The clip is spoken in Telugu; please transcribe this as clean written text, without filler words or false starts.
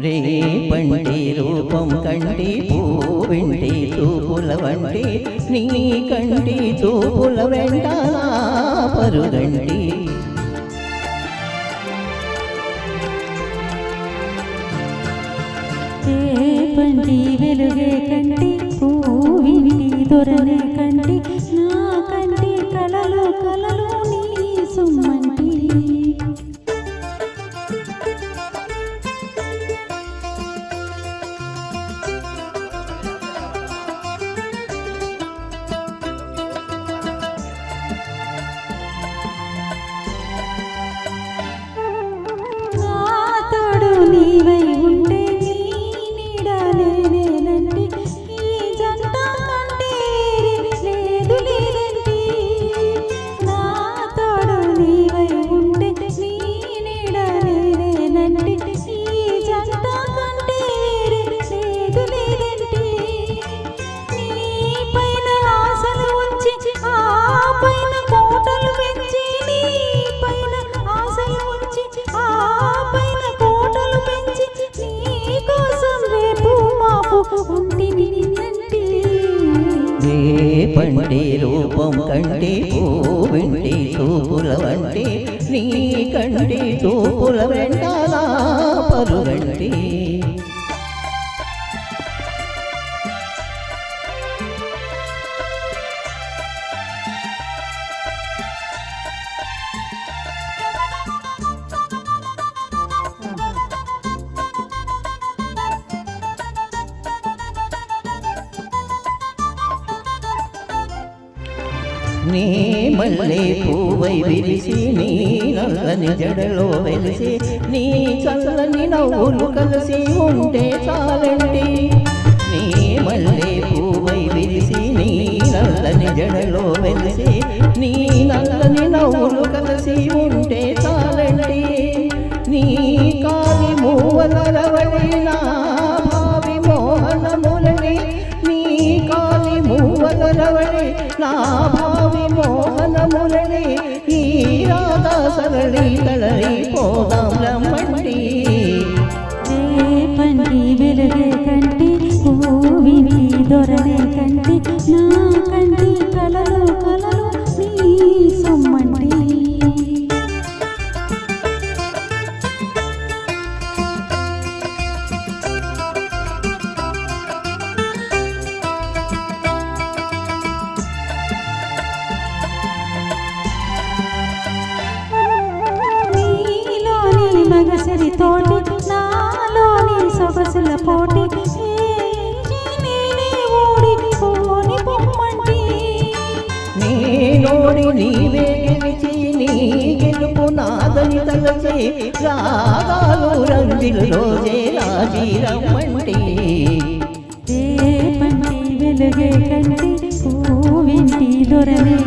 రేపంటి రూపం కంటి పూవింటి చూపుల వంటి నీ కంటి చూపుల వెంట పరుగంటి రేపంటి వెలుగే కంటి పూవింటి దొరనే కంటి నా కంటి కలలు కలలు నీ సుమ్మంటి నీవై ఉంటే నీ నీడ లేనంటి ఈ జంట కంటే లేదు లేదంటి నా తోడు నీవై ఉంటే నీ నీడ లేనంటి ఈ జంట కంటే లేదు లేదంటి నీ పైన ఆశలు ఉంచి ఆ పైన కోటలు పెంచి నీ పైన ఆశలు ఉంచి ఆ పైన రేపంటి రూపం కంటి పూవింటి చూపుల వంటి నీ కంటి చూపుల వెంట పరుగంటి నీ మల్లె పూవై విరిసి నీ నల్లని జడలో వెలిసి నీ చల్లని నవ్వులు కలిసి ఉంటే చాలండి నీ మల్లె పూవై విరిసి నీ నల్లని జడలో వెలిసి నీ నల్లని నవ్వులు కలిసి ఉంటే చాలండి నీ కాలి మూవల రవళినా భావి మోహనములని నీ కాలి మూవల రవళి నా భావి మోహనములని ఈ రాధా సరళి తలరి పోదాం రమ్మండి రేపంటి వెలుగే కంటి పూవిని దొరనే కంటి నా కంటి కలలు కలలు నీ సొమ్మంటి మగసిరి తోటి నాలోని సొగసుల పోటీ ఓడి పొమ్మంటి నీ నోడి నీవే గెలిచి నీ గెలుపు నాదని తలచి రాగాలు రంజిలో రాజీ రమ్మంటి రేపంటి వెలుగే కంటి పూవింటి దొరనే